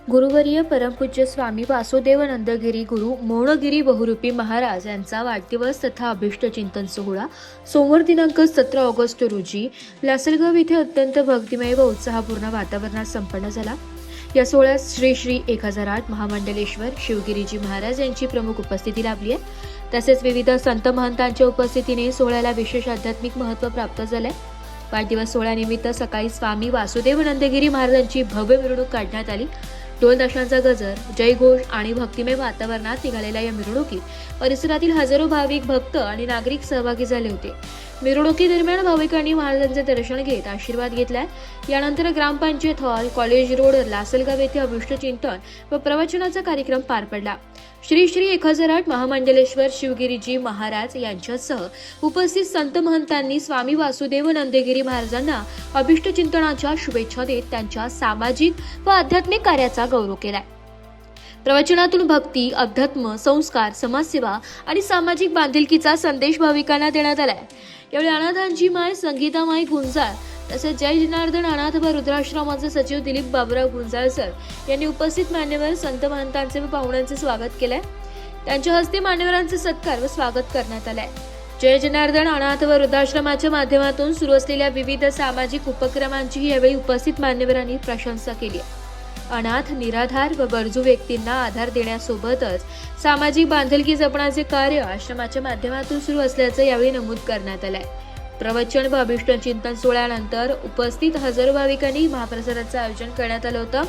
गुरुवर्य परमपूज्य स्वामी वासुदेवानंदगिरी गुरु मौनगिरी बहुरूपी महाराज यांचा वाढदिवस तथा अभिष्ट चिंतन सोहळा सोमवार दिनांक 17 ऑगस्ट रोजी लासलगाव येथे अत्यंत भक्तिमय व उत्साहपूर्ण वातावरणात संपन्न झाला। या सोहळ्यात श्री श्री 1008 महामंडलेश्वर शिवगिरीजी महाराज यांची प्रमुख उपस्थिती लाभली आहे। तसेच विविध संत महंतांच्या उपस्थितीने सोहळ्याला विशेष आध्यात्मिक महत्त्व प्राप्त झाले। वाढदिवस सोहळ्यानिमित्त सकाळी स्वामी वासुदेवानंदगिरी महाराजांची भव्य मिरवणूक काढण्यात आली। ढोल ताशांचा गजर, जयघोष आणि भक्तिमय वातावरणात निघालेल्या या मिरवणुकीत परिसरातील हजारो भाविक भक्त आणि नागरिक सहभागी झाले होते। मिरवणुकीदरम्यान भाविकांनी महाराजांचे दर्शन घेत आशीर्वाद घेतलाय। यानंतर ग्रामपंचायत हॉल, कॉलेज रोड, लासलगाव येथे अभिष्ट चिंतन व प्रवचनाचा कार्यक्रम पार पडला। श्री श्री 1008 महामंडलेश्वर शिवगिरीजी महाराज यांच्यासह उपस्थित संत महंतांनी स्वामी वासुदेवानंदगिरी महाराजांना अभिष्ट चिंतनाच्या शुभेच्छा देत त्यांच्या सामाजिक व आध्यात्मिक कार्याचा गौरव केलाय। प्रवचनातून भक्ती, अध्यात्म, संस्कार, समाजसेवा आणि सामाजिक बांधिलकीचा संदेश भाविकांना देण्यात आलाय। यावेळी अनाथांची माय संगीतामाई गुंजाळ तसेच जय जनार्दन अनाथ व रुद्राश्रमाचे सचिव दिलीप बाबुराव गुंजाळ सर यांनी उपस्थित मान्यवर संत महंतांचे व पाहुण्यांचे स्वागत केले। त्यांच्या हस्ते मान्यवरांचे सत्कार व स्वागत करण्यात आले। जय जनार्दन अनाथ व वृद्धाश्रमाच्या माध्यमातून सुरू असलेल्या विविध सामाजिक उपक्रमांची यावेळी उपस्थित मान्यवरांनी प्रशंसा केली। अनाथ, निराधार व गरजू व्यक्तींना आधार देण्यासोबतच सामाजिक बांधिलकी जपण्याचे कार्य आश्रमाच्या माध्यमातून सुरू असल्याचं यावेळी नमूद करण्यात आलंय। प्रवचन व अभिष्ट चिंतन सोहळ्यानंतर उपस्थित हजारो भाविकांनी महाप्रसादाचं आयोजन करण्यात आलं होतं।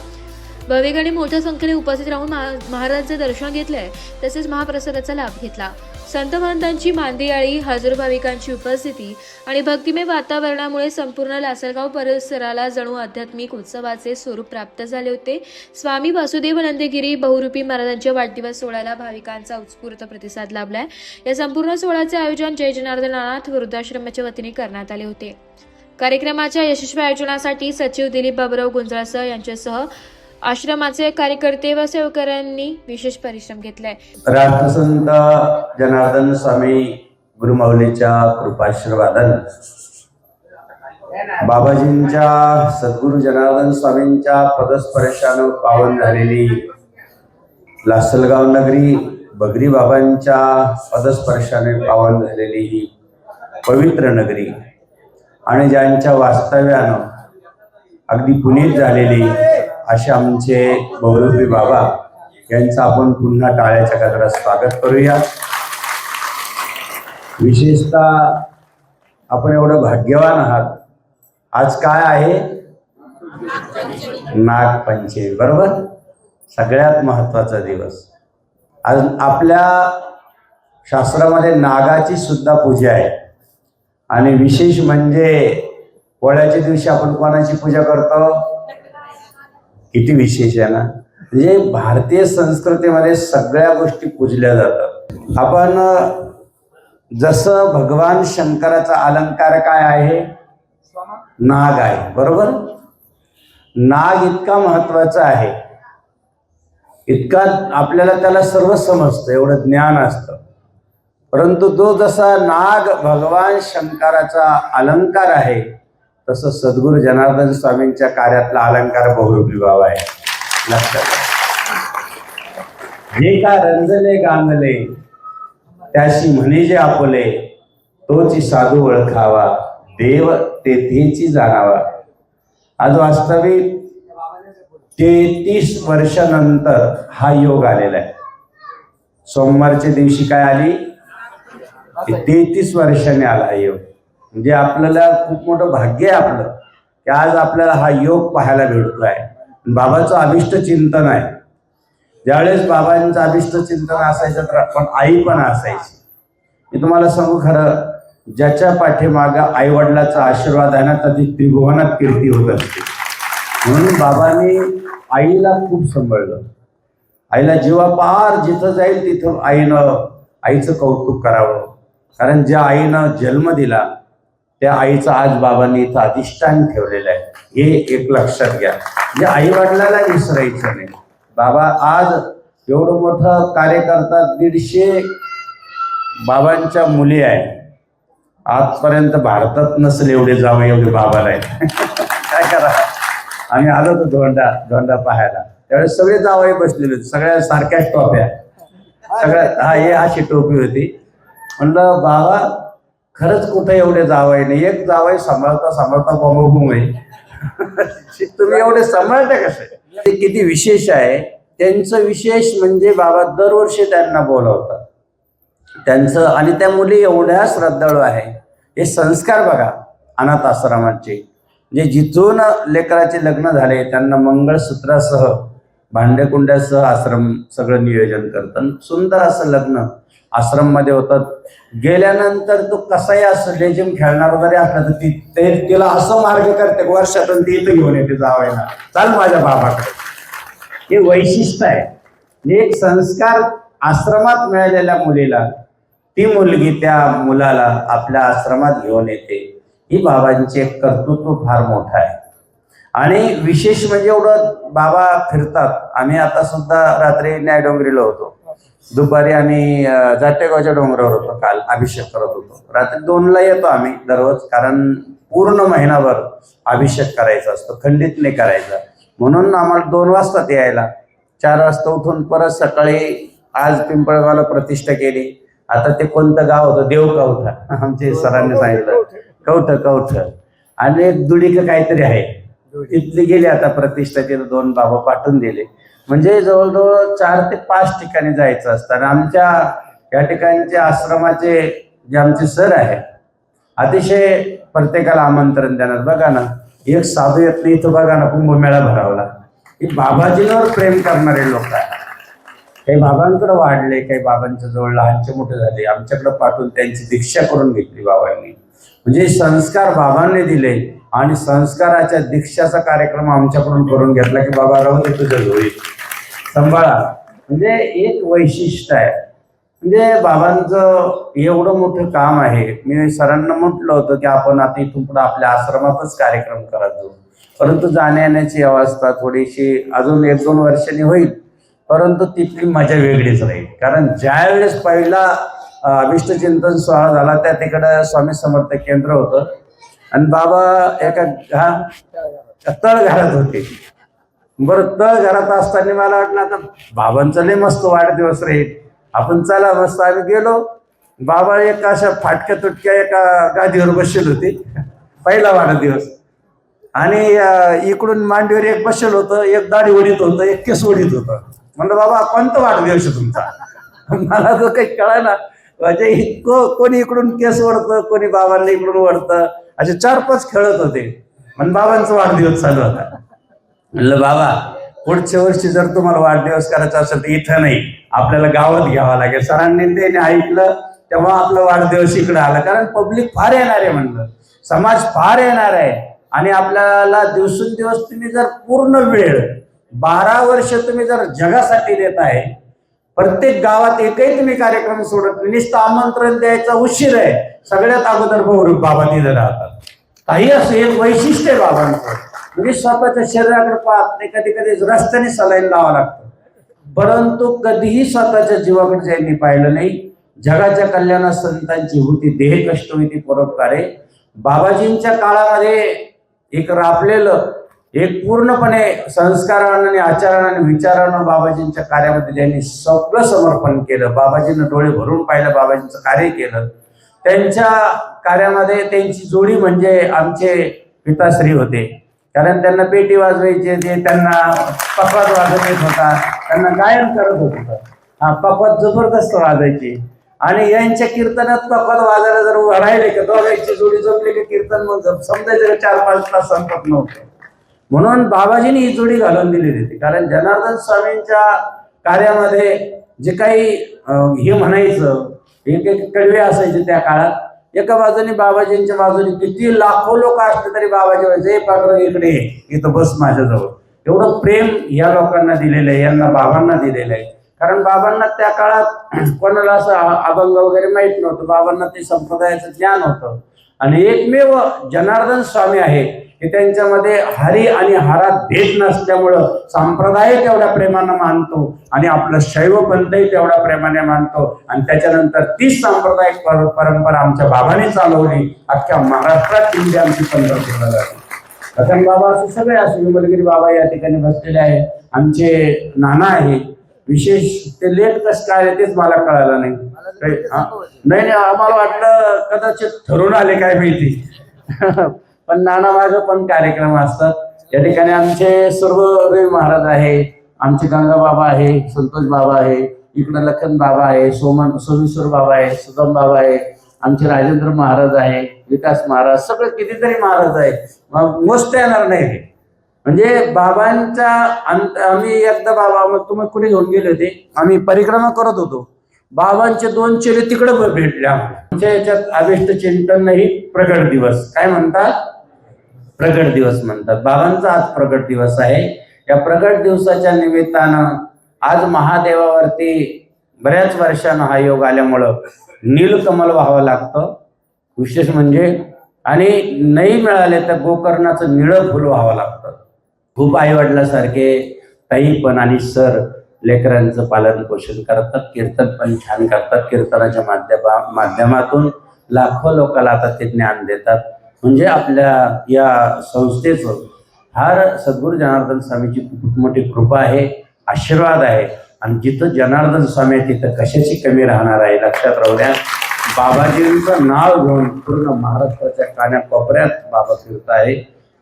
भाविकांनी मोठ्या संख्येने उपस्थित राहून महाराजांचे दर्शन घेतले तसेच महाप्रसादाचा लाभ घेतला। संत महंतांची मांदियाळी, हजारो भाविकांची उपस्थिती आणि भक्तिमय वातावरणामुळे संपूर्ण लासलगाव परिसराला जणू आध्यात्मिक उत्सवाचे स्वरूप प्राप्त झाले होते। स्वामी वासुदेवानंदगिरी बहुरूपी महाराजांच्या वाढदिवस सोहळ्याला भाविकांचा उत्स्फूर्त प्रतिसाद लाभलाय। या संपूर्ण सोहळ्याचे आयोजन जय जनार्दन अनाथ वृद्धाश्रमाच्या वतीने करण्यात आले होते। कार्यक्रमाच्या यशस्वी आयोजनासाठी सचिव दिलीप बाबुराव गुंजाळ यांच्यासह आश्रमाचे कार्यकर्ते व सेवकांनी विशेष परिश्रम घेतलाय। राष्ट्रसंत जनार्दन स्वामी गुरुमाऊलीच्या कृपाशीर्वादाने बाबाजींच्या सद्गुरू जनार्दन स्वामींच्या पदस्पर्शाने पावन झालेली लासलगाव नगरी, बगरी बाबांच्या पदस्पर्शाने पावन झालेली ही पवित्र नगरी आणि ज्यांच्या वास्तव्यानं अगदी पुनीत झालेली असे आमचे बहुरूपी बाबा यांचं आपण पुन्हा टाळ्याच्या गजरात स्वागत करूया। विशेषतः आपण एवढं भाग्यवान आहात। आज काय आहे? नागपंचमी, बरोबर? सगळ्यात महत्त्वाचा दिवस। आज आपल्या शास्त्रामध्ये नागाची सुद्धा पूजा आहे आणि विशेष म्हणजे पोळ्याच्या दिवशी आपण कोणाची पूजा करतो? किती विशेष आहे ना। म्हणजे भारतीय संस्कृतीमध्ये सगळ्या गोष्टी पूजल्या जातात। आपण जसं भगवान शंकराचा अलंकार काय आहे? नाग आहे, बरोबर? नाग इतका महत्वाचा आहे, इतका आपल्याला त्याला सर्व समजतं, एवढं ज्ञान असतं, परंतु तो जसा नाग भगवान शंकराचा अलंकार आहे तसं सद्गुरू जनार्दन स्वामींच्या कार्यातला अलंकार बहुरूपी बाबा आहे। लक्षात जे का रंजले गांगले त्याशी म्हणे जे आपुले, तोची साधू ओळखावा देव तेथेची जाणावा। आज वास्तविक 33 वर्षानंतर हा योग आलेला आहे। सोमवारच्या दिवशी काय आली? 33 वर्षांनी आला हा योग। म्हणजे आपल्याला खूप मोठं भाग्य आहे आपलं की आज आपल्याला हा योग पाहायला भेटतोय। बाबाचं अभिष्ट चिंतन आहे। ज्यावेळेस बाबांचं अभिष्ट चिंतन असायचं तर आपण आई पण असायची। मी तुम्हाला सांगू, खरं ज्याच्या पाठीमागं आई वडिलाचा आशीर्वाद आहे ना त्याची त्रिभुवनात कीर्ती होत असते। म्हणून बाबांनी आईला खूप सांभाळलं। आईला जेव्हा पार जिथं जाईल तिथं आईचं कौतुक करावं, कारण ज्या आईनं जन्म दिला त्या आईचं आज बाबांनी इथं अधिष्ठान ठेवलेलं आहे। हे एक लक्षात घ्या, म्हणजे आई वडिलाला विसरायचं नाही। बाबा आज एवढं मोठं कार्य करतात। 150 बाबांच्या मुली आहेत। आजपर्यंत भारतात नसेल एवढे जावं एवढे बाबाला आहेत। काय करा, आम्ही आलो होतो धोंडा पाहायला। त्यावेळेस सगळे जावई बसलेले होते, सगळ्या सारख्याच टोप्या, सगळ्या हे अशी टोपी होती. म्हणलं बाबा खरंच कुठे एवढे जावई नाही, एक जावई सांभाळता सांभाळता बॉम्बोबूम आहे. तुम्ही एवढे सांभाळता कसे? ते किती विशेष आहे त्यांचं. विशेष म्हणजे बाबा दरवर्षी त्यांना बोलवतात त्यांचं, आणि त्या मुली एवढ्या श्रद्धाळू आहे. हे संस्कार बघा अनाथ आश्रमाचे, जे जिथून लेकराचे लग्न झाले त्यांना मंगळसूत्रासह भांडेकुंड्यासह आश्रम सगळं नियोजन करतं. सुंदर असं लग्न आश्रम मध्ये होतात. गेल्यानंतर तो कसाही असं लेझिम खेळणार वगैरे असला तर तिला असं मार्ग करते, वर्षातून ती इथं घेऊन येते जावायला, चाल माझ्या बाबाकडे. हे वैशिष्ट्य आहे. एक संस्कार आश्रमात मिळालेल्या मुलीला ती मुलगी त्या मुलाला आपल्या आश्रमात घेऊन येते. ही बाबांचे एक कर्तृत्व फार मोठं आहे. आणि विशेष म्हणजे एवढं बाबा फिरतात. आम्ही आता सुद्धा रात्री न्यायडोंगरीला होतो, दुपारी आम्ही जाटेगावच्या डोंगरावर होतो, काल अभिषेक करत होतो. रात्री 2ला येतो आम्ही दररोज, कारण पूर्ण महिनाभर अभिषेक करायचा असतो, खंडित नाही करायचा. म्हणून आम्हाला 2 वाजता यायला, 4 वाजता उठून परत सकाळी आज पिंपळगावला प्रतिष्ठा केली. आता ते कोणतं गाव होतं, देवकवठा, आमचे सरांनी सांगितलं, कवठ आणि एक दुडीक काहीतरी आहे, तिथली गेली आता प्रतिष्ठा. तिथं 2 बाबा पाठवून दिले. म्हणजे जवळजवळ 4 ते 5 ठिकाणी जायचं असतं. आणि आमच्या या ठिकाणचे आश्रमाचे जे आमचे सर आहे अतिशय प्रत्येकाला आमंत्रण देणार. बघा ना, एक साधू येत नाही इथं, बघा ना कुंभमेळा भरावला. हे बाबाजींवर प्रेम करणारे लोक आहे. काही बाबांकडे वाढले, काही बाबांच्या जवळ लहानचे मोठे झाले, आमच्याकडे पाठवून त्यांची दीक्षा करून घेतली बाबांनी. म्हणजे संस्कार बाबांनी दिले आणि संस्काराच्या दीक्षाचा कार्यक्रम आमच्याकडून करून घेतला की बाबा राहू दे तुझं होईल, सांभाळा. म्हणजे एक वैशिष्ट्य आहे. म्हणजे बाबांचं एवढं मोठं काम आहे. मी सरांना म्हटलं होतं की आपण आता इथून पुढे आपल्या आश्रमातच कार्यक्रम करत जाऊ, परंतु जाण्या येण्याची अवस्था थोडीशी अजून 1-2 वर्षांनी होईल, परंतु तिथली मजा वेगळीच राहील. कारण ज्या वेळेस पहिला अभिष्ट चिंतन सोहळा झाला त्या तिकडं स्वामी समर्थ केंद्र होतं आणि बाबा एका तळघरात होते. बरं, तळघरात असताना मला वाटलं आता बाबांचा लय मस्त वाढदिवस राहील, आपण चला मस्त. आम्ही गेलो, बाबा एक अशा फाटक्या तुटक्या एका गादीवर बसले होते, पहिला वाढदिवस. आणि इकडून मांडीवर एक बसेल होतं, एक दाढी ओढीत होतं, एक केस ओढीत होतं. म्हणलं बाबा कोणता वाढदिवस आहे तुमचा? मला तो काही कळायला. म्हणजे इतकं कोणी इकडून केस ओढतं, कोणी बाबांना इकडून ओढतं, असे 4-5 खेळत होते. म्हणून बाबांचा वाढदिवस चालू होता. म्हणलं बाबा पुढच्या वर्षी जर तुम्हाला वाढदिवस करायचा असेल तर इथं नाही, आपल्याला गावात घ्यावा लागेल. सरांनी ते ऐकलं तेव्हा आपला वाढदिवस इकडे आला. कारण पब्लिक फार येणार आहे, म्हणलं समाज फार येणार आहे. आणि आपल्याला दिवसेंदिवस तुम्ही जर पूर्ण वेळ 12 वर्ष तुम्ही जर जगासाठी देत आहे, प्रत्येक गावात एकही तुम्ही कार्यक्रम सोडत नाही, नुसतं आमंत्रण द्यायचा उशीर आहे. सगळ्यात अगोदर बहुरूप बाबा तिथे राहतात. काही असं एक वैशिष्ट्य आहे बाबांचं. म्हणजे स्वतःच्या शरीराकडे पाहत नाही, कधी कधी रस्त्याने सलाईन लावावं लागतं, परंतु कधीही स्वतःच्या जीवाकडे त्यांनी पाहिलं नाही. जगाच्या कल्याणात संतांची होती देह कष्ट होती परोपकारे. बाबाजींच्या काळामध्ये एक राबलेलं, एक पूर्णपणे संस्कारानं आणि आचारानं आणि विचारानं बाबाजींच्या कार्यामध्ये त्यांनी सगळं समर्पण केलं. बाबाजींना डोळे भरून पाहिलं, बाबाजींचं कार्य केलं. त्यांच्या कार्यामध्ये त्यांची जोडी म्हणजे आमचे पिताश्री होते. कारण त्यांना पेटी वाजवायची, ते त्यांना पकवाद वाजत येत होता, त्यांना गायन करत होतं. पकवाद जबरदस्त वाजायची. आणि यांच्या कीर्तनात पकवाद वाजायला जर उभं राहिले की दोघांची जोडी जमली की कीर्तन मग समजायचं 4-5 तास संपत नव्हतं. म्हणून बाबाजींनी ही जोडी घालून दिलेली होती. कारण जनार्दन स्वामींच्या कार्यामध्ये जे काही हे म्हणायचं, एक कडवे असायचे त्या काळात. एका बाजूने बाबाजींच्या बाजूने किती लाखो लोक असले तरी बाबाजी व्हायचे, पांडुरंग इकडे इथं बस माझ्याजवळ. एवढं प्रेम या लोकांना दिलेलं आहे, यांना बाबांना दिलेलं आहे. कारण बाबांना त्या काळात कोणाला असं अभंग वगैरे माहित नव्हतं, बाबांना ते संप्रदायाचं ज्ञान होतं. आणि एकमेव जनार्दन स्वामी आहे की त्यांच्यामध्ये हरी आणि हारात भेद नसल्यामुळं संप्रदाय तेवढ्या प्रेमानं मानतो आणि आपलं शैव पंथही तेवढ्या प्रेमाने मानतो. आणि त्याच्यानंतर तीच सांप्रदायिक परंपरा आमच्या बाबांनी चालवली. अख्ख्या महाराष्ट्रात हिंदी आमची पंढरपूरला जाते. रतन बाबा असं सगळे असं विमलगिरी बाबा या ठिकाणी बसलेले आहे. आमचे नाना आहे. विशेष ते लेट कसं काय आले तेच मला कळालं नाही. नाही नाही, आम्हाला वाटलं कदाचित ठरून आले काय माहिती. पण नाना माझं पण कार्यक्रम असतात या ठिकाणी. आमचे सर्व रवी महाराज आहे, आमचे गंगा बाबा आहे, संतोष बाबा आहे, इकडे लखन बाबा आहे, सोमेश्वर बाबा आहे, सुगम बाबा आहे, आमचे राजेंद्र महाराज आहे, विकास महाराज, सगळे कितीतरी महाराज आहे. मस्त येणार नाही ते. म्हणजे बाबांच्या आम्ही एकदा बाबा, मग तुम्ही कुठे घेऊन गेले होते, आम्ही परिक्रमा करत होतो, बाबांचे 2 चेले तिकडे भेटले आम्हाला. आमच्या याच्यात अभिष्ट चिंतन नाही, प्रगट दिवस काय म्हणतात, प्रगट दिवस म्हणतात. बाबांचा आज प्रगट दिवस आहे. या प्रगट दिवसाच्या निमित्तानं आज महादेवावरती बऱ्याच वर्षानं हा योग आल्यामुळं नीलकमल व्हावं लागतं, विशेष म्हणजे. आणि नाही मिळाले तर गोकर्णाचं निळं फुल व्हावं लागतं. खूप आईवडिलासारखे ताई पण आणि सर लेकरांचं पालन पोषण करतात, कीर्तन पण छान करतात. कीर्तनाच्या माध्यमातून लाखो लोकांना आता ते ज्ञान देतात. म्हणजे आपल्या या संस्थेचं फार सद्गुरू जनार्दन स्वामीची खूप मोठी कृपा आहे, आशीर्वाद आहे. आणि जिथं जनार्दन स्वामी आहे तिथं कशाची कमी राहणार आहे, लक्षात राहू द्या. बाबाजींचं नाव घेऊन पूर्ण महाराष्ट्राच्या कानाकोपऱ्यात बाबा फिरत आहे.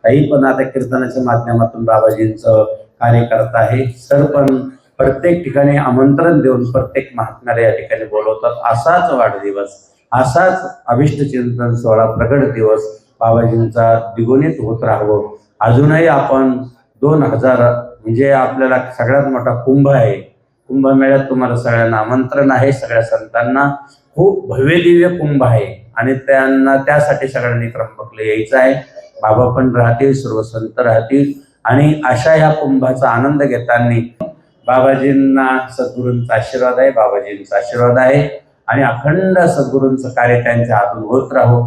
काही पण आता कीर्तनाच्या माध्यमातून बाबाजींचं कार्य करत आहे. सर पण प्रत्येक ठिकाणी आमंत्रण देऊन प्रत्येक महात्म्याला या ठिकाणी बोलवतात. असाच वाढदिवस, असाच अभिष्ट चिंतन सोहळा, प्रगट दिवस बाबाजींचा द्विगुणित होत राहावं. अजूनही आपण 2000 म्हणजे आपल्याला सगळ्यात मोठा कुंभ आहे, कुंभमेळ्यात तुम्हाला सगळ्यांना आमंत्रण आहे. सगळ्या संतांना खूप भव्य दिव्य कुंभ आहे आणि त्यांना त्यासाठी सगळ्यांनी त्र्यंबकला यायचं आहे. बाबा पण राहतील, सर्व संत राहतील आणि अशा ह्या कुंभाचा आनंद घेताना बाबाजींना सद्गुरूंचा आशीर्वाद आहे, बाबाजींचा आशीर्वाद आहे आणि अखंड सद्गुरूंचं कार्य त्यांच्या हातून होत राहो.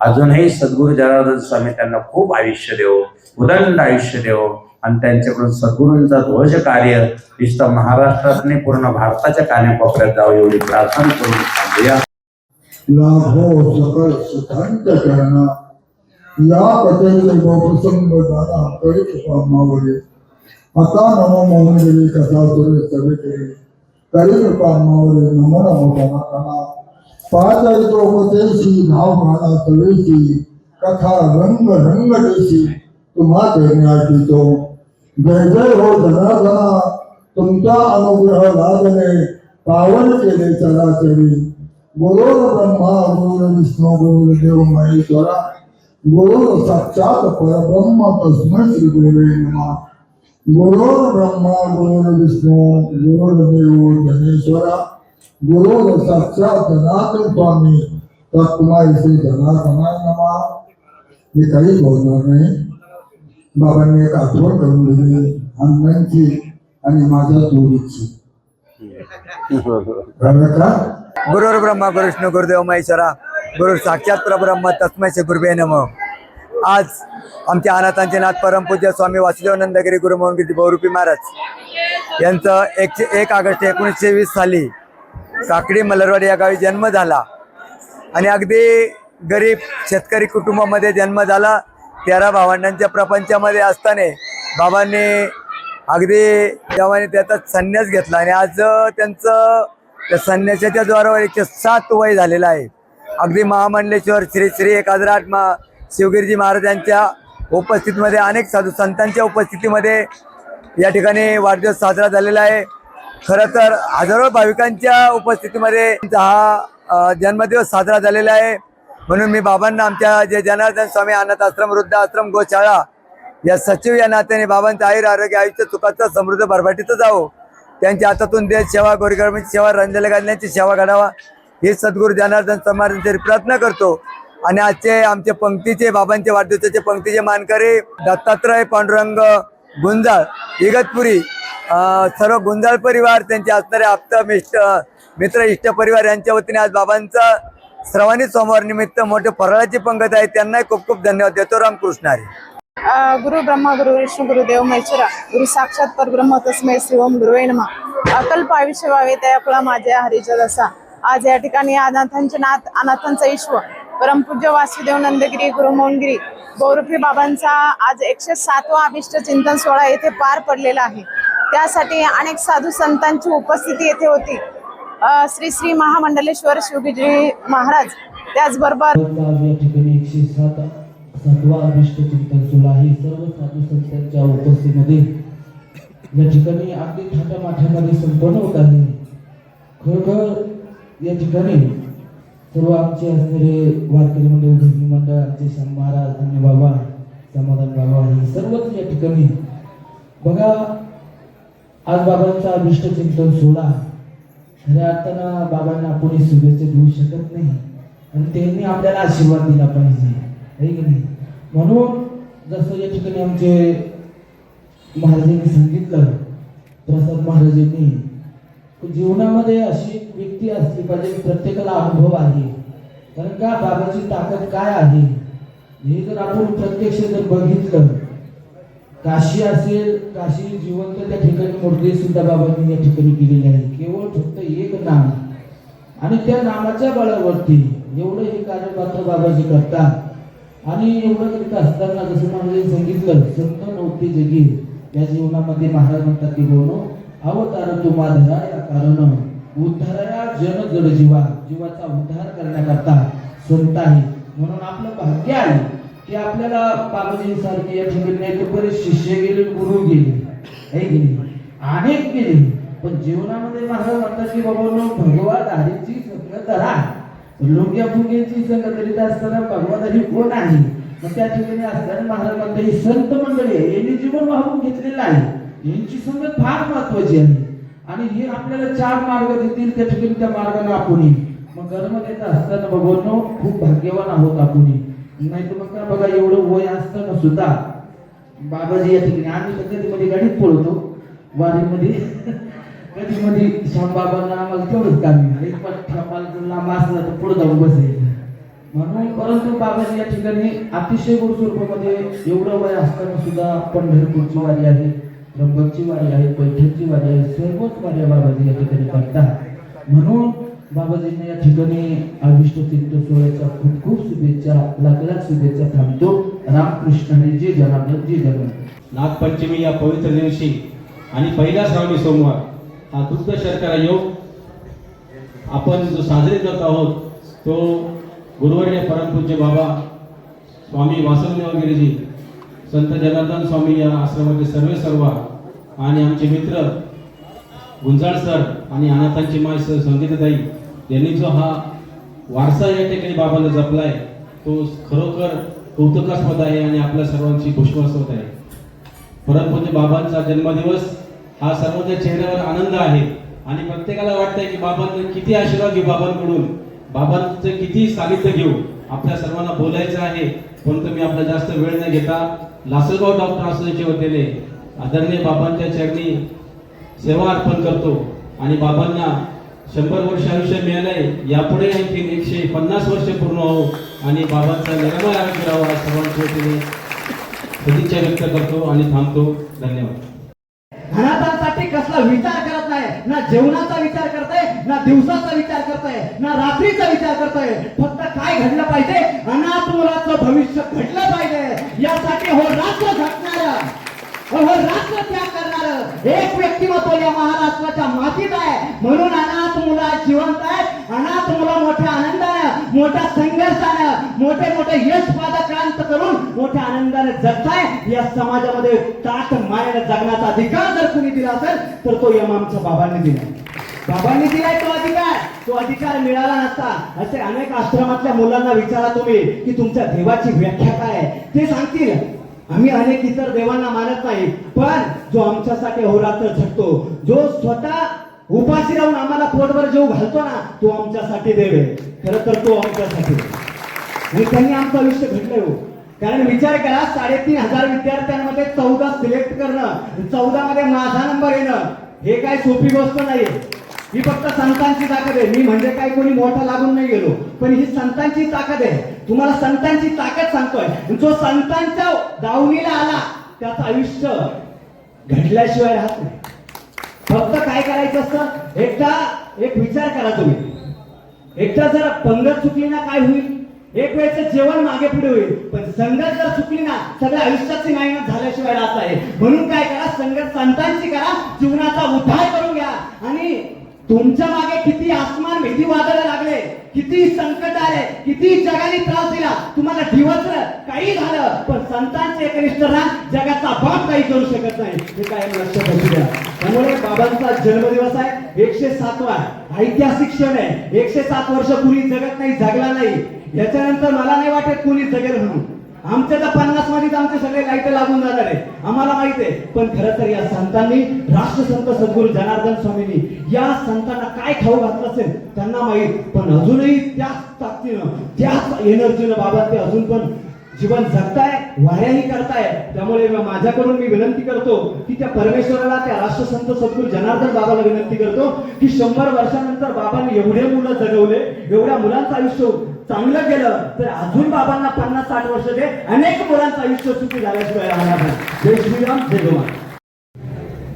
अजूनही सद्गुरू जनार्दन स्वामी त्यांना खूप आयुष्य देवो, उदंड आयुष्य देवो आणि त्यांच्याकडून सद्गुरूंचा ध्वज कार्य नुसतं महाराष्ट्रात नाही पूर्ण भारताच्या कानाकोपऱ्यात जावं एवढी प्रार्थना करून थांबूया. लाभो सकळ सुखांत करणं या कथेचे गोप्रसंग दादा करीत पामावले. आता नमो मोहन गेली कथा सुरे सवे केली करीत पामावले. नमो नमो कना कना पाच उपदेशी नाव घाला सवेशी कथा रंग रंग देशी तुम्हा देण्याची तो. जय जय हो जनार्दना तुमचा अनुग्रह लाभले पावन केले चराचरी. गुरुर ब्रह्मा गुरुर विष्णू गुरुर देव महेश्वरा गुरुर साक्षात परब्रह्म तस्मै श्री गुरुवे नमः. गुरुर ब्रह्मा गुरुर विष्णू गुरुर देव महेश्वरा गुरुर साक्षात जनार्दन स्वामी तस्मै श्री जनार्दनाय नमः. मी काही बोलणार नाही. बाबांनी एक आठवण करून दिली अण्णांची आणि माझ्या जोडीची. गुरुर् ब्रह्मा गुरु विष्णू गुरुदेव महेश्वरा गुरु साक्षात परब्रह्म तस्मै श्री गुरुवे नमः. आज आमच्या अनाथांचे नाथ परमपूज्य स्वामी वासुदेवानंद गिरी गुरु मोहनगिरी बहुरूपी महाराज यांचं 1 ऑगस्ट 1920 साली काकडी मलरवाडी या गावी जन्म झाला आणि अगदी गरीब शेतकरी कुटुंबामध्ये जन्म झाला. 13 भावंडांच्या प्रपंचामध्ये असताना बाबांनी अगदी तेव्हा त्याचा संन्यास घेतला आणि आज त्यांचं त्या संन्यासाच्या द्वारावर 107 वय झालेलं आहे. अगदी महामंडलेश्वर श्री श्री 1008 शिवगिरीजी महाराजांच्या उपस्थितीमध्ये अनेक साधू संतांच्या उपस्थितीमध्ये या ठिकाणी वाढदिवस साजरा झालेला आहे. खरं तर हजारो भाविकांच्या उपस्थितीमध्ये हा जन्मदिवस साजरा झालेला आहे. म्हणून मी बाबांना आमच्या जे जनार्दन स्वामी अनाथ आश्रम, वृद्धाश्रम, गोशाळा या सचिव या नात्याने बाबांचं आयुर आरोग्य आयुष्य सुखाचं समृद्ध भरभराटीचं जावो. त्यांच्या हातातून देश सेवा, गोरगरिबांची सेवा, रंजले घालण्याची सेवा घडावा हे सद्गुरू जनार्दन समाजांचे प्रार्थना करतो. आणि आजचे आमचे पंक्तीचे बाबांचे वाढदिवसाचे पंक्तीचे मानकरी दत्तात्रय पांडुरंग गुंजाळ इगतपुरी, सर्व गुंजाळ परिवार, त्यांचे असणारे आप्त मित्र इष्ट परिवार यांच्या वतीने आज बाबांचा श्रावणी सोमवार निमित्त मोठे फराळाची पंगत आहे. त्यांनाही खूप खूप धन्यवाद देतो. रामकृष्ण हरी. गुरु ब्रह्मा गुरु विष्णू गुरुदेव महेश्वरा गुरु साक्षात परब्रह्म तस्मै श्री ओम गुरुवे नमः. अकल्प आयुष्य व्हावे त्या फळा माझ्या हरीचा दसा. आज या ठिकाणी अनाथांचे नाथ, अनाथांचा ईश्वर परमपूज्य वासुदेव नंदगिरी गुरु मोहनगिरी बहुरूपी बाबांचा आज 107वा अभिष्ट चिंतन सोहळा येथे पार पडलेला आहे. त्यासाठी अनेक साधू संतांची उपस्थिती येथे होती. श्री श्री महामंडलेश्वर शिवगिरी महाराज, त्याचबरोबर या ठिकाणी 107वा अभिष्ट चिंतन सोहळा आहे. सर्व साधू संतांच्या उपस्थितीमध्ये या ठिकाणी अगदी थाटामाठामध्ये संपन्न होत आहे. खरोखर या ठिकाणी सर्व आमचे असणारे वारकरी मंडळ, भजनी मंडळ, आमचे श्याम महाराज, धन्य बाबा, समाधान बाबा, हे सर्वच या ठिकाणी बघा. आज बाबांचा अभिष्ट चिंतन सोहळा खऱ्या अर्थानं बाबांना कोणी शुभेच्छा देऊ शकत नाही आणि त्यांनी आपल्याला आशीर्वाद दिला पाहिजे, आहे की नाही. म्हणून जसं या ठिकाणी आमचे महाराजांनी सांगितलं, प्रसाद महाराजांनी, जीवनामध्ये अशी एक व्यक्ती असली पाहिजे, प्रत्येकाला अनुभव आहे. कारण का बाबाची ताकद काय आहे हे जर आपण प्रत्यक्ष जर बघितलं, काशी असेल, काशी जिवंत त्या ठिकाणी मूर्ती सुद्धा बाबांनी या ठिकाणी केलेली आहे. केवळ फक्त एक नाम आणि त्या नामाच्या बळावरती एवढं हे कार्यपात्र बाबाजी करतात. आणि एवढं करीत असताना जसं महाराजांनी सांगितलं, संत नव्हते जगी, या जीवनामध्ये महाराज म्हणतात की बोनो अवतार तुम्हा धराया कारण उद्धाराया जन जड जीवा, जीवाचा उद्धार करण्याकरता संत आहे. म्हणून आपलं भाग्य आहे की आपल्याला बाबाजींसारखे या ठिकाणी नाही तर बरेच शिष्य गेले, गुरु गेले, आहे की नाही, अनेक गेले. पण जीवनामध्ये महाराज म्हणतात की बाबा भगवान हरीची संगत धरा. लोक्या फुग्यांची संगत करीत असताना भगवान हरी कोण आहे? मग त्या ठिकाणी असताना महाराज म्हणतात ही संत मंडळी आहे, यांनी जीवन वाहून घेतलेलं आहे, यांची संगत फार महत्वाची आहे. आणि हे आपल्याला 4 मार्ग देतील, त्या ठिकाणी त्या मार्गाने आपण मग कर्म देत असताना भगवान खूप भाग्यवान आहोत आपण. नाही तर मग काय बघा, एवढं वय असताना सुद्धा बाबाजी या ठिकाणी, आम्ही तर कधी मध्ये गाडीत पळतो वारीमध्ये, कधी मध्ये श्याम बाबांना आम्हाला तेवढंच कामी, एक पण लांब असला तर पुढे जाऊन बसायचं म्हणून. परंतु बाबाजी या ठिकाणी अतिशय गुरु स्वरूपामध्ये एवढं वय असताना सुद्धा पंढरपूरची वारी आहे, त्र्यंबकची वारी आहे, पैठणची वारी आहे, सर्वच वाऱ्या बाबाजी या ठिकाणी करतात. म्हणून बाबाजींना या ठिकाणी अभिष्ट चिंतन सोहळ्याच्या खूप खूप शुभेच्छा, लाख लाख शुभेच्छा. थांबतो. रामकृष्ण हरी, जय जनार्दन, जय जगन्नाथ. नागपंचमी या पवित्र दिवशी आणि पहिला श्रावणी सोमवार हा दुग्ध शर्करा योग आपण जो साजरे करत आहोत, तो गुरुवर्य परमपूज्य बाबा स्वामी वासुदेवगिरीजी, संत जनार्दन स्वामी या आश्रमाचे सर्व आणि आमचे मित्र गुंजाळ सर आणि अनाथांची माय सर संगीताताई यांनी जो हा वारसा या ठिकाणी बाबांना जपलाय, तो खरोखर कौतुकास्पद आहे आणि आपल्या सर्वांची खुशवसवत आहे. परमपूज्य बाबांचा जन्मदिवस हा सर्वांच्या चेहऱ्यावर आनंद आहे आणि प्रत्येकाला वाटतंय की बाबांना किती आशीर्वाद घेऊ, बाबांकडून बाबांचं किती सानिध्य घेऊ. आपल्या सर्वांना बोलायचं आहे, पण मी आपला जास्त वेळ न घेता लासलगाव डॉक्टर असोसिएशनच्या वतीने आदरणीय बाबांच्या चरणी सेवा अर्पण करतो. आणि बाबांना 100 वर्ष आयुष्य मिळालंय, यापुढे आणखी 150 वर्ष पूर्ण हो आणि बाबांचा निरामय आरोग्य राहावा, सर्वांच्या वतीने सदिच्छा व्यक्त करतो आणि थांबतो. धन्यवाद. अनाथांसाठी कसला विचार करत नाही, ना जेवणाचा विचार करताय, ना दिवसाचा विचार करताय, ना रात्रीचा विचार करताय. फक्त काय घडलं पाहिजे, अनाथ मुलाचं भविष्य घडलं पाहिजे, यासाठी हो रात्र झटणार, हो रात्र त्याग करणार एक व्यक्तिमत्व या महाराष्ट्राच्या मातीत आहे. म्हणून अनाथ मुला जिवंत आहेत, अनाथ मुलं मोठ्या आनंदानं, मोठ्या संघर्षानं, मोठे मोठे यश पादक्रांत करून मोठ्या आनंदाने जगताय. या समाजामध्ये ताट मायेने जगण्याचा अधिकार जर कुणी दिला असेल तर तो यम आमच्या बाबांनी दिला. बाबांनी दिलाय तो अधिकार मिळाला नसता. असे अनेक आश्रमातल्या मुलांना विचारा तुम्ही की तुमच्या देवाची व्याख्या काय आहे, ते सांगतील आम्ही अनेक इतर देवांना मानत नाही, पण जो आमच्यासाठी अहोरात्र झटतो, जो स्वतः उपाशी राहून आम्हाला पोटभर जेव घालतो ना, तो आमच्यासाठी देव आहे. खरं तर तो आमच्यासाठी आणि त्यांनी आमचं आयुष्य घडलंय हो. कारण विचार करा, 3500 विद्यार्थ्यांमध्ये 14 सिलेक्ट करणं, 14 मध्ये माझा नंबर येणं, हे काय सोपी गोष्ट नाही. ही फक्त संतांची ताकद आहे. मी म्हणजे काय कोणी मोठा लागून नाही गेलो, पण ही संतांची ताकद आहे. तुम्हाला संतांची ताकद सांगतोय. जो संतांच्या दावणीला आला त्याचं आयुष्य घडल्याशिवाय राहत नाही. फक्त काय करायचं असतं, एकदा एक विचार करा तुम्ही, एकदा जर पंगत चुकली ना काय होईल, एक वेळचं जेवण मागे पुढे होईल, पण संगत जर चुकली ना सगळ्या आयुष्याची नाईनाट झाल्याशिवाय राहत आहे. म्हणून काय करा, संगत संतांची करा, जीवनाचा उद्धार करून घ्या. आणि तुमच्या मागे किती आसमान भीती वाजायला लागले, किती संकट आले, किती जगाने त्रास दिला, तुम्हाला दिवसभर काही झालं, पण संतांचे एकनिष्ठ राहा, जगाचा बाप काही करू शकत नाही, हे काय लक्षात असू द्या. त्यामुळे बाबांचा जन्मदिवस आहे, 107वा ऐतिहासिक क्षण आहे. 107 वर्ष कुणी जगत नाही, जगला नाही. याच्यानंतर मला नाही वाटत कुणी जगेल म्हणून. आमच्या तर 50 मध्येच आमचे सगळे लाईट लागून जाणार आहे, आम्हाला माहित आहे. पण खरं तर या संतांनी, राष्ट्रसंत सद्गुरू जनार्दन स्वामींनी या संतांना काय खाऊ घातलं असेल त्यांना माहित. पण अजूनही त्याच ताकदीनं, त्याच एनर्जीनं बाबा ते अजून पण जीवन जगताय, वाऱ्याही करताय. त्यामुळे माझ्याकडून मी विनंती करतो की त्या परमेश्वराला, त्या राष्ट्रसंत सद्गुरू जनार्दन बाबाला विनंती करतो की 100 वर्षानंतर बाबांनी एवढे मुलं जगवले, एवढ्या मुलांचं आयुष्य चांगलं केलं, तर अजून बाबांना 50-60 वर्ष दे, अनेक मुलांचं आयुष्य सुखी झाल्याशिवाय राहणार नाही. जय श्रीराम, जय गोमाता.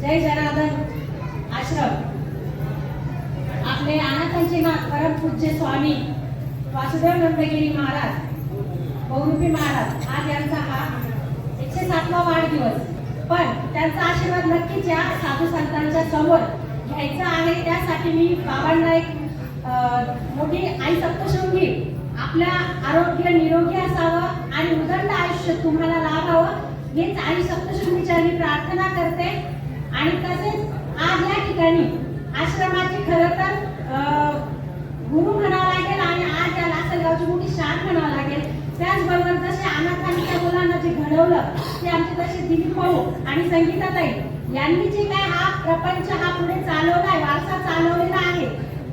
जय जनार्दन आश्रम. आपले अनाथांचे नाथ परमपूज्य स्वामी वासुदेव नंदगिरी महाराज, बहुरूपी महाराज, आज यांचा हा 107वा वाढदिवस. पण त्यांचा आशीर्वाद नक्कीच या साधू संतांच्या समोर घ्यायचा आहे. त्यासाठी मी बाबांना एक मोठी आई सप्तशृंगी, आपल्या आरोग्य निरोगी असावं आणि उदंड आयुष्य तुम्हाला लाभावं, हेच आई सप्तशृंगीच्या मी प्रार्थना करते. आणि तसेच आज या ठिकाणी आश्रमाची खरं तर गुरु म्हणावं लागेल आणि आज या लासलगावची मोठी शान म्हणावं लागेल. त्याचबरोबर जसे अनाथांच्या मुलांना जे घडवलं ते आमचे तसे दिलीप भाऊ आणि संगीताताई यांनी जे काय हा प्रपंच हा पुढे चालवलाय, वारसा चालवलेला आहे,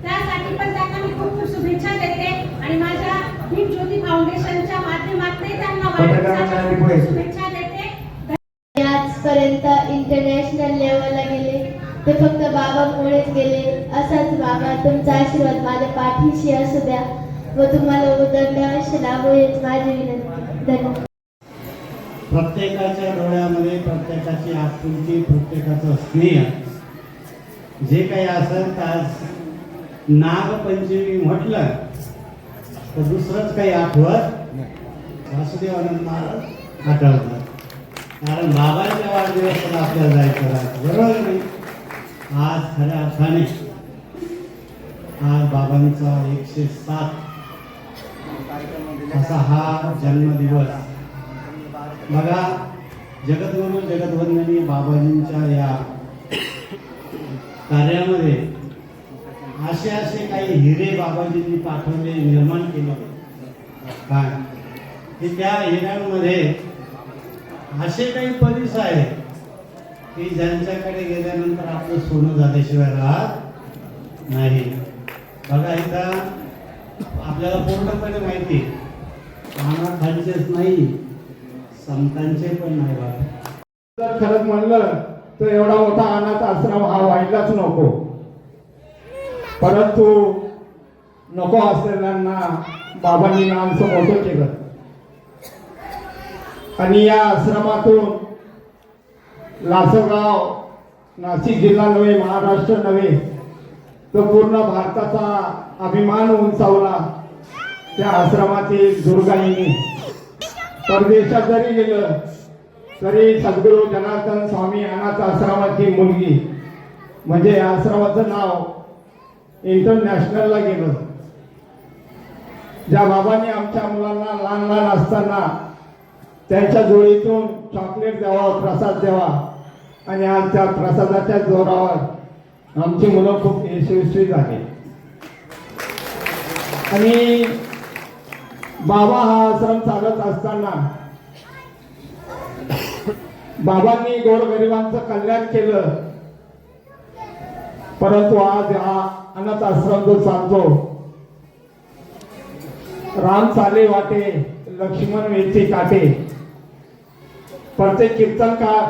त्यासाठी पण त्यांना मी खूप खूप शुभेच्छा देते. आणि माझ्या दीप ज्योती फाउंडेशनच्या माध्यमातून त्यांना वाढदिवसाच्या शुभेच्छा देते. आजपर्यंत इंटरनॅशनल लेवलला गेले ते फक्त बाबामुळेच गेले. असाच बाबा तुमचा आशीर्वाद माझ्या पाठीशी असू द्या व तुम्हाला उदंड आयुष्य लाभो, हेच माझी विनंती. धन्यवाद. प्रत्येकाच्या डोळ्यामध्ये प्रत्येकाची आपुलकी, प्रत्येकाचं स्नेह जे काही असेल, तर आज नागपंचमी म्हटलं तर दुसरंच काही आठवत वासुदेवानंद महाराज आठवतात. कारण बाबांच्या वाढदिवसाला आपल्याला जायचं राहतं, बरोबर नाही. आज खऱ्या अर्थाने आज बाबांचा 107 असा हा जन्मदिवस. बघा, जगद्गुरु जगद्वंदनी बाबाजींच्या या कार्यामध्ये असे काही हिरे बाबाजींनी पाठवले, निर्माण केले काय, की त्या हिऱ्यांमध्ये असे काही परिस आहेत की ज्यांच्याकडे गेल्यानंतर आपलं सोनं झाल्याशिवाय राहत नाही. बघा, इथं आपल्याला पूर्णपणे माहिती, अनाथांचेच नाही, संतांचे पण नाही. जर खरंच म्हणलं तर एवढा मोठा अनाथ आश्रम हा व्हायलाच नको. परंतु नको असलेल्यांना बाबांनी नामचं मोठं केलं आणि या आश्रमातून लासलगाव, नाशिक जिल्हा नव्हे, महाराष्ट्र नव्हे, तर पूर्ण भारताचा अभिमान उंचावला त्या आश्रमातील दुर्गाईने. परदेशात जरी गेलं तरी सद्गुरू जनार्दन स्वामी अनाथ आश्रमाची मुलगी म्हणजे या आश्रमाचं नाव इंटरनॅशनलला गेलं. ज्या बाबांनी आमच्या मुलांना लहान लहान असताना त्यांच्या जोडीतून चॉकलेट द्यावा, प्रसाद द्यावा, आणि आज त्या प्रसादाच्या जोरावर आमची मुलं खूप यशस्वी झाली. आणि बाबा हा आश्रम चालत असताना बाबांनी गोरगरिबांचं कल्याण केलं. परंतु आज हा अनाथ आश्रम जो चालतो, राम चाले वाटे लक्ष्मण वेची काटे, प्रत्येक कीर्तनकार,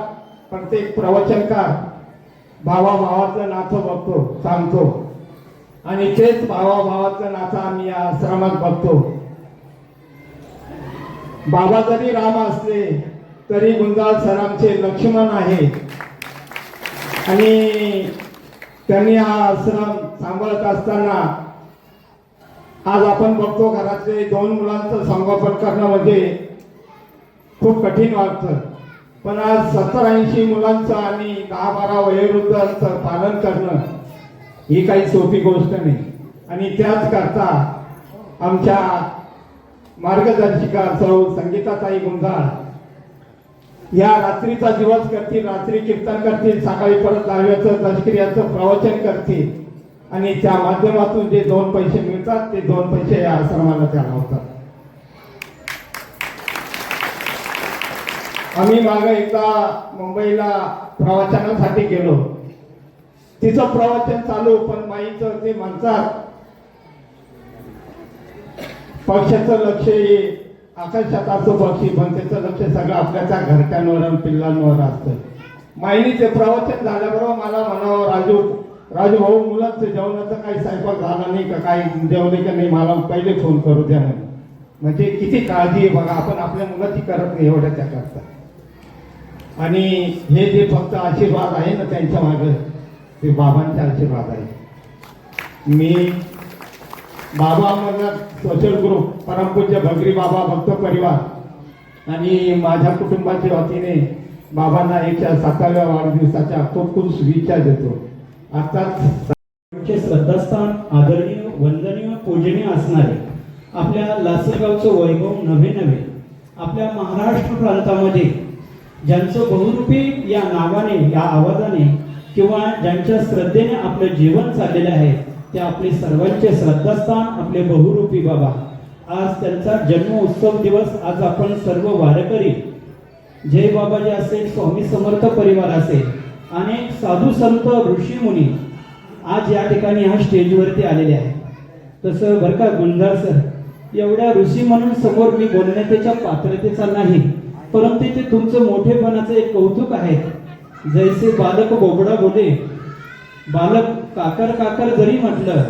प्रत्येक प्रवचनकार भावाभावाचं नातं बघतो, सांगतो, आणि तेच भावाभावाचं नातं आम्ही या आश्रमात बघतो. बाबा जरी राम असले तरी गुंजाळ सरामचे लक्ष्मण आहे आणि त्यांनी हा आश्रम सांभाळत असताना आज आपण बघतो घरातले 2 मुलांचं संगोपन करणं म्हणजे खूप कठीण वाटतं, पण आज 70-80 मुलांचं आणि 10-12 वयोवृद्धांचं पालन करणं ही काही सोपी गोष्ट नाही. आणि त्याच करता आमच्या मार्गदर्शिका सौ संगीताताई गुंजाळ या रात्रीचा दिवस करतील, रात्री कीर्तन करतील, सकाळी परत दहाव्याचं दशक्रियाचं प्रवचन करतील आणि त्या माध्यमातून जे 2 पैसे मिळतात ते 2 पैसे या आश्रमाला त्या लावतात. आम्ही मागे एकदा मुंबईला प्रवचनासाठी गेलो. तिचं प्रवचन चालू, पण बाईचं ते म्हणतात पक्षाचं लक्ष हे आकाशात असं पक्षी, पण त्याचं लक्ष सगळं आपल्या त्या घरट्यांवर आणि पिल्लांवर असतं. माईने ते प्रवचन झाल्याबरोबर मला म्हणावं, राजू भाऊ मुलांचं जेवणाचं काही स्वयंपाक झाला नाही का, काही जेवले का नाही, मला पहिले फोन करू द्या. म्हणजे किती काळजी आहे बघा, आपण आपल्या मुलाची करत नाही एवढ्या त्या करता. आणि हे जे फक्त आशीर्वाद आहे ना त्यांच्या मागे, ते बाबांचे आशीर्वाद आहे. मी बाबा अमरनाथ सोशल ग्रुप, परमपूज्य भगरी बाबा भक्त परिवार आणि माझ्या कुटुंबाच्या वतीने बाबांना 107व्या वाढदिवसाच्या खूप खूप शुभेच्छा देतो. आताच श्रद्धास्थान आदरणीय, वंदनीय, पूजनीय असणारे आपल्या लासलगावचं वैभव नवे आपल्या महाराष्ट्र प्रांतामध्ये ज्यांचं बहुरूपी या नावाने, या आवाजाने किंवा ज्यांच्या श्रद्धेने आपलं जीवन चाललेलं आहे, ते आपले सर्वांचे श्रद्धास्थान आपले बहुरूपी बाबा. आज त्यांचा जन्म उत्सव दिवस. आज आपण सर्व वारकरी, जय बाबाजी असेल, स्वामी समर्थ परिवार असेल, अनेक साधू संत ऋषी मुनी आज या ठिकाणी ह्या स्टेजवरती आलेले आहेत. तसं बरं का गुंजाळ सर, एवढ्या ऋषी म्हणून समोर मी बोलण्याच्या पात्रतेचा नाही, परंतु ते तुमचं मोठेपणाचं एक कौतुक आहे. जैसे बालक बोबडा बोले, बालक काकर काकर जरी म्हटलं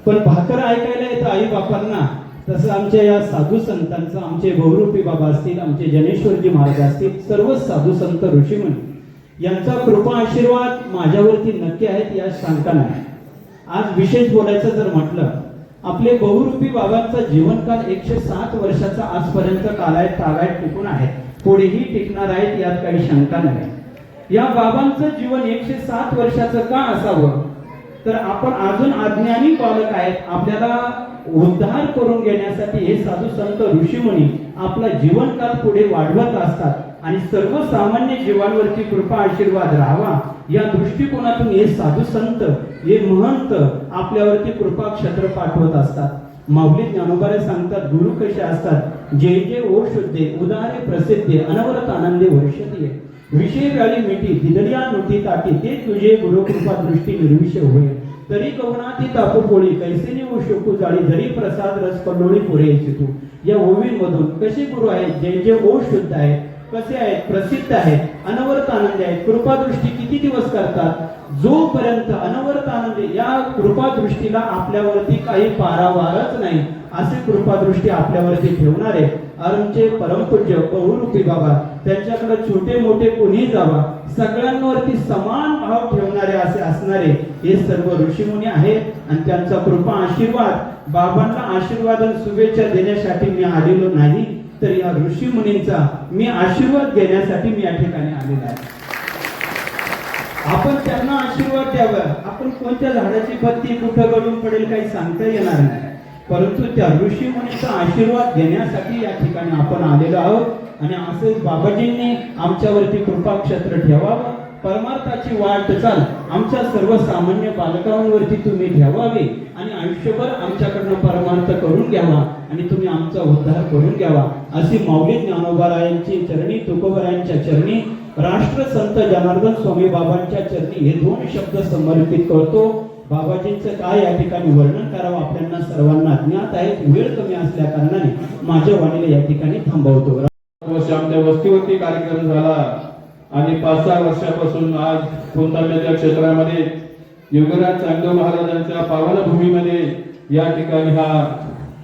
पण भाकर ऐकायला येतं आई बापांना, तसं आमच्या या साधू संतांचं, आमचे बहुरूपी बाबा असतील, आमचे जनेश्वरजी महाराज असतील, सर्व साधू संत ऋषीमुनी यांचा कृपा आशीर्वाद माझ्यावरती नक्की आहेत, या शंका नाही. आज विशेष बोलायचं जर म्हटलं, आपले बहुरूपी बाबांचा जीवनकाल 107 वर्षाचा आजपर्यंत कालायत टिकून आहे, पुढेही टिकणार आहेत, यात काही शंका नाही. या बाबांचं जीवन 107 वर्षाचं का असावं, तर आपण अजून अज्ञानी बालक आहेत. आपल्याला उद्धार करून घेण्यासाठी हे साधू संत ऋषीमुनी आपला जीवनकाल पुढे वाढवत असतात आणि सर्वसामान्य जीवांवरती कृपा आशीर्वाद राहावा या दृष्टिकोनातून हे साधू संत, हे महंत आपल्यावरती कृपा क्षत्र पाठवत असतात. माऊली ज्ञानोबारे सांगतात, गुरु कसे असतात, जे जे ओ शुद्धे उदारे प्रसिद्धे अनवरत आनंदे वर्षतीये, विषय व्याळी मिठी दिदडिया नोटी ताटी, ते तुझे गुरुकृपा दृष्टी निर्विषय होय, तरी गवनाती तापू पोळी कैसेने ओ शोकू जाळी, जरी प्रसाद रस पल्लोळी पुरे तू. या ओवींमधून कसे गुरु आहेत, जे जे ओ शुद्ध आहेत, कसे आहेत, प्रसिद्ध आहेत, अनवरत आनंदी आहेत, कृपा दृष्टी किती दिवस करतात, जोपर्यंत अनवरत आनंदी या कृपा दृष्टीला आपल्यावरती काही पारावारच नाही, असे कृपा दृष्टी आपल्यावरती ठेवणारे आमचे परमपूज्य बहुरूपी बाबा, त्यांच्याकडे छोटे मोठे कोणी जावा, सगळ्यांवरती समान भाव ठेवणारे असे असणारे हे सर्व ऋषीमुनी आहेत. आणि त्यांचा कृपा आशीर्वाद, बाबांना आशीर्वाद आणि शुभेच्छा देण्यासाठी मी आलेलो नाही, तर या ऋषी मुनींचा मी आशीर्वाद घेण्यासाठी मी या ठिकाणी आलेलो आहे. आपण त्यांना आशीर्वाद द्यावा. आपण कोणत्या झाडाची पत्ती कुठं गळून पडेल काही सांगता येणार नाही, परंतु त्या ऋषी मुनींचा आशीर्वाद घेण्यासाठी या ठिकाणी आपण आलेलो आहोत. आणि असेच बाबाजींनी आमच्यावरती कृपा क्षत्र ठेवावं, परमार्थाची वाटचाल आमच्या सर्वसामान्य बालकांवरती तुम्ही ठेवावी आणि आयुष्यभर आमच्याकडनं परमार्थ करून घ्यावा आणि तुम्ही आमचा उद्धार करून घ्यावा, अशी माऊली ज्ञानोबारायांची चरणी, तुकोबारायांच्या चरणी, राष्ट्रसंत जनार्दन स्वामी बाबांच्या चरणी हे 2 शब्द समर्पित करतो. बाबाजींचं काय या ठिकाणी वर्णन करावं आपल्याला सर्वांना ज्ञात आहे. वेळ कमी असल्या कारणाने माझ्या वाणीला या ठिकाणी थांबवतो. आमच्या वस्तीवरती कार्यक्रम झाला आणि 5-6 वर्षापासून आज पुंतांच्या क्षेत्रामध्ये योगराज चांगदेव महाराजांच्या पावनभूमीमध्ये या ठिकाणी हा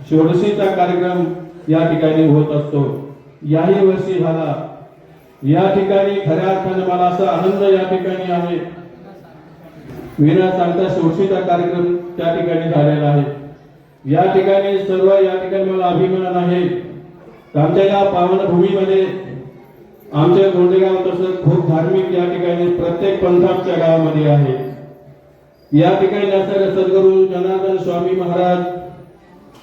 षोडशीचा कार्यक्रम या ठिकाणी होत असतो. याही वर्षी झाला. या ठिकाणी खऱ्या अर्थाने मला असा आनंद या ठिकाणी आहे, विना सांगता षोडशीचा कार्यक्रम त्या ठिकाणी झालेला आहे. या ठिकाणी सर्व या ठिकाणी मला अभिमान आहे की आमच्या या पावन भूमीमध्ये आमच्या गोंडेगाव तसंच खूप धार्मिक या ठिकाणी प्रत्येक पंथाच्या गावामध्ये आहे. या ठिकाणी असणारे सद्गुरू जनार्दन स्वामी महाराज,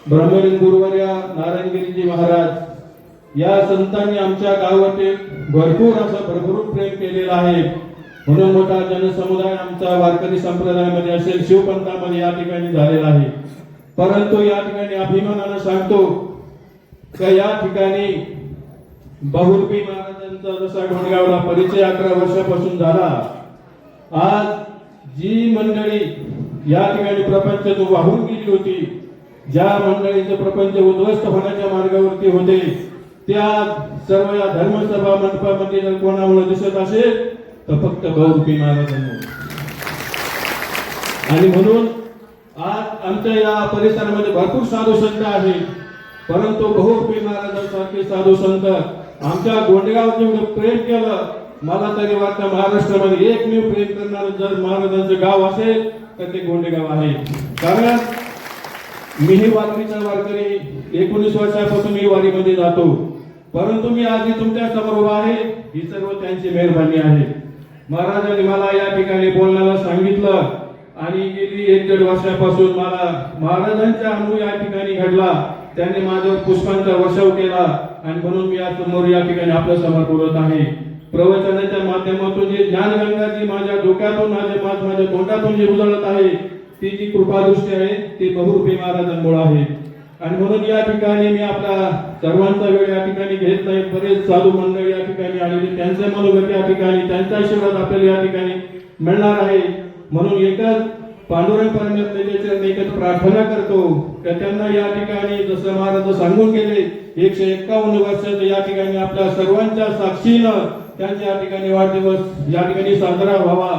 ब्रह्मलीन गुरुवर्य नारायणगिरीजी महाराज या संतांनी आमच्या गावाचे भरपूर असं भरभरून प्रेम केलेलं आहे. म्हणून मोठा जनसमुदाय आमचा वारकरी संप्रदायामध्ये असेल, शिवपंथामध्ये या ठिकाणी झालेला आहे. परंतु या ठिकाणी अभिमानानं सांगतो की या ठिकाणी बहुरूपी महाराजांचा जसा गोंडेगावला परिचय 11 वर्षापासून झाला, आज जी मंडळी या ठिकाणी प्रपंचातून वाहून गेली होती, ज्या मंडळीचे प्रपंच उद्ध्वस्त होण्याच्या मार्गावरती होते, त्या सर्व या धर्मसभा मंडपामध्ये जर कोणामुळे दिसत असेल तर फक्त बहुरूपी महाराजांमुळे. आणि म्हणून आज आमच्या या परिसरामध्ये भरपूर साधू संत आहेत, परंतु बहुरूपी महाराजांसारखे साधू संत आमच्या गोंडेगाव जेवढं प्रेम केलं, मला तरी वाटतं महाराष्ट्रामध्ये एकमेव प्रेम करणारं जर महाराजांचं गाव असेल तर ते गोंडेगाव आहे. कारण मीही वारीचा वारकरी 19 वर्षापासून मी वारीमध्ये जातो, परंतु मी आज तुमच्या समोर उभा आहे ही सर्व त्यांची मेहरबानी आहे. महाराजांनी मला या ठिकाणी बोलण्याला सांगितलं आणि गेली 1-1.5 वर्षापासून मला महाराजांचा अनुभव या ठिकाणी घडला. त्यांनी माझ्यावर पुष्पांचा वर्षाव केला आणि म्हणून मी आज समोर या ठिकाणी आपल्या समोर बोलत आहे. प्रवचनाच्या माध्यमातून जे ज्ञानगंगा जी माझ्या डोक्यातून माझ्या तोंडातून जी उजळत आहे, ती जी कृपादृष्टी आहे ती बहुरूपी महाराजांमुळे आहे. आणि म्हणून या ठिकाणी मी आपला सर्वांचा वेळ या ठिकाणी घेत नाही. बरेच साधू मंडळी या ठिकाणी आलेली, त्यांचे मनोगत या ठिकाणी, त्यांचा आशीर्वाद आपल्याला या ठिकाणी मिळणार आहे. म्हणून एकच पांडुरंग परमेश्वराच्या चरणी एकच प्रार्थना करतो की त्यांना या ठिकाणी जसं महाराज सांगून गेले 151 वर्षाचं या ठिकाणी आपल्या सर्वांच्या साक्षीनं त्यांच्या या ठिकाणी वाढदिवस या ठिकाणी साजरा व्हावा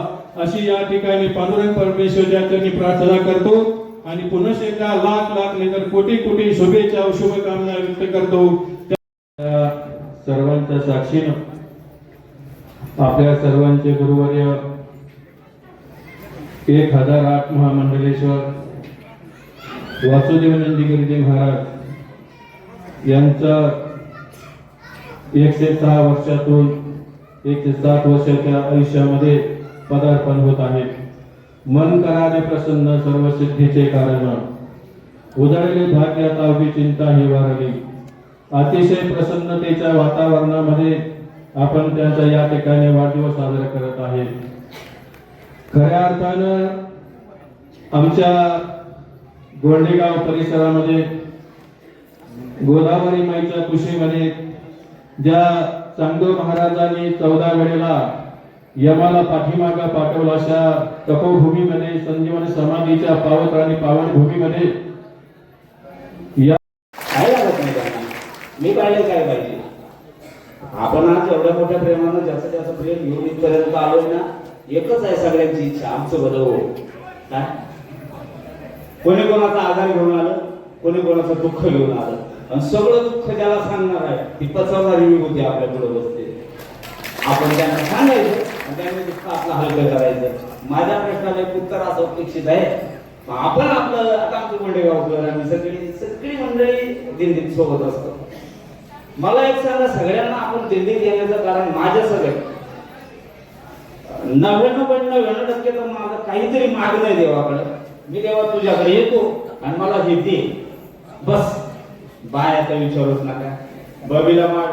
अशी या ठिकाणी पांडुरंग परमेश्वराच्या चरणी प्रार्थना करतो. आणि पुन्हा एकदा लाख नाही तर कोटी शुभेच्छा शुभकामना व्यक्त करतो. सर्वांच्या साक्षीनं आपल्या सर्वांचे गुरुवर्य 1008 महामंडलेश्वर वासुदेव नंदीगिरीजी महाराज यांचा 106 वर्षातून 107 वर्षाच्या आयुष्यामध्ये पदार्पण होत आहे. मन कराने प्रसन्न सर्व सिद्धीचे कारण, उजळले भाग्यात अवघी चिंता ही वारली. अतिशय प्रसन्नतेच्या वातावरणामध्ये आपण त्यांचा या ठिकाणी वाढदिवस साजरा करत आहे. खऱ्या अर्थानं आमच्या गोंडेगाव परिसरामध्ये गोदावरी माईच्या कुशीमध्ये ज्या चांगदेव महाराजांनी 14 वेळेला यमाला पाठीमागा पाठवला, अशा तपोभूमीमध्ये संजीवन समाधीच्या पावत्र आणि पावन भूमीमध्ये काय लागत नाही त्यांना. मी पाहिले काय पाहिजे. आपण आज एवढ्या मोठ्या प्रेमानं जास्तीत जास्त प्रेम घेऊन इथपर्यंत आलो ना, एकच आहे सगळ्यांची इच्छा, आमचं भलं हो. काय कोणी कोणाचा आधार घेऊन आलं, कोणी कोणाचं दुःख घेऊन आलं, आणि सगळं दुःख ज्याला सांगणार आहे ती पचवणारी विभूती आपल्या पुढे बसते. आपण त्यांना सांगायचं आणि त्यांनी दुःख आपलं हलकं करायचं. माझ्या प्रश्नाला एक उत्तर असं अपेक्षित आहे. आपण आपलं आता आमचं गोंडेगावकर आम्ही सगळी मंडळी दिल्लीत सोबत असतो. मला एक सांगा, सगळ्यांना आपण दिल्लीत येण्याचं कारण माझ्या सगळं 99.99% तर माझं काहीतरी मागणं आहे देवाकडे. मी देवा तुझ्याकडे येतो आणि मला हे दे बस. बायाचा विचारूच नका. बबीला माग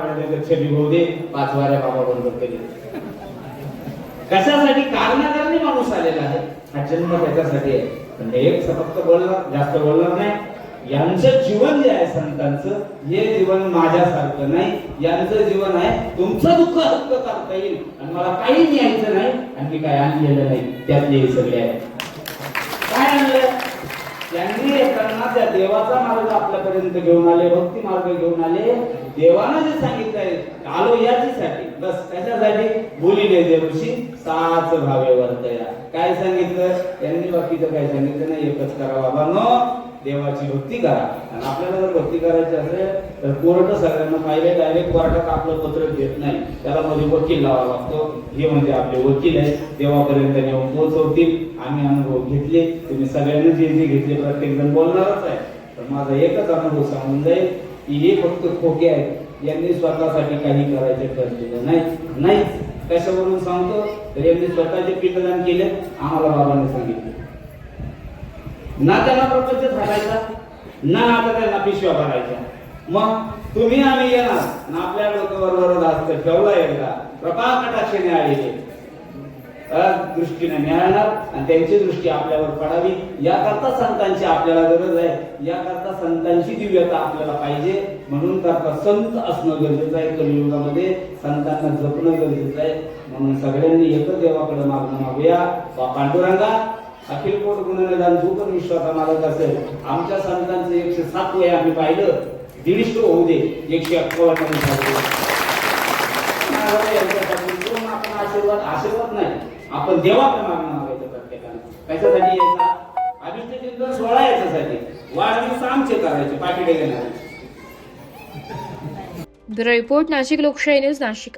छबी भाऊ दे, 5 वाऱ्या बाबा बरोबर केले. कशासाठी? कारणाकारणी माणूस आलेला आहे. हा जन्म त्याच्यासाठी आहे. पण एक फक्त बोलणार, जास्त बोलणार नाही. यांचं जीवन जे आहे संतांचं, हे जीवन माझ्यासारखं नाही. यांचं जीवन आहे तुमचं दुःख हक्क करता येईल आणि मला काही न्यायचं नाही आणि मी काय आणलेलं नाही. त्यातले हे सगळे आहे. काय आणलं त्यांनी? येताना त्या देवाचा मार्ग आपल्यापर्यंत घेऊन आले, भक्ती मार्ग घेऊन आले. देवानं जे सांगितलंय आलो याच्यासाठी, बस कशासाठी? बोलिले देवशी साच भावे वर्तया. काय सांगितलं त्यांनी? बाकीचं काय सांगितलं नाही. एकच करा बाबांनो, देवाची भक्ती करा. आणि आपल्याला जर भक्ती करायची असेल तर कोर्ट सगळ्यांना पाहिजे. डायरेक्ट कोर्टात आपलं पत्र घेत नाही, त्याला मध्ये वकील लावा लागतो. हे म्हणजे आपले वकील आहे, देवापर्यंत नेऊन पोहोचवतील. आम्ही अनुभव घेतले, तुम्ही सगळ्यांनी जे जे घेतले प्रत्येक जण बोलणारच आहे. पण पण माझा एकच अनुभव सांगून जाईल की हे फक्त खोके आहेत, यांनी स्वतःसाठी काही करायचे ठरलेलं नाहीच. कशावरून सांगतो तर यांनी स्वतःचे पिंडदान केले, आम्हाला बाबांनी सांगितले. ना त्यांना प्रपंच झालायचा, ना आता त्यांना पिशव्या भरायच्या. मग तुम्ही आम्ही येणार ना आपल्या डोक्यावर हस्त ठेवला एकदा कृपा कटाक्षाने आलेले दृष्टीने मिळणार आणि त्यांची दृष्टी आपल्यावर पडावी, याकरता संतांची आपल्याला गरज आहे, याकरता संतांची दिव्यता आपल्याला पाहिजे. म्हणून करता संत असणं गरजेचं आहे. कलियुगामध्ये संतांना जपणं गरजेचं आहे. म्हणून सगळ्यांनी एकच देवाकडे मागणं मागूया, पांडुरंगा अखिल कोट गुणनिधान जो पण विश्वाचा मालक असेल, आमच्या संतांचं 107 वय आम्ही पाहिलं, 150 होऊ दे, 151 आपण आशीर्वाद नाही, आपण देवाकडे मागणं मागायचं प्रत्येकाने. कशासाठी यायचा? अभिष्ट चिंतन 16 याच्यासाठी, वाढदिवस आमचे करायचे, पाकिटे घेणार. ब्युरो रिपोर्ट, नाशिक लोकशाही न्यूज, नाशिक.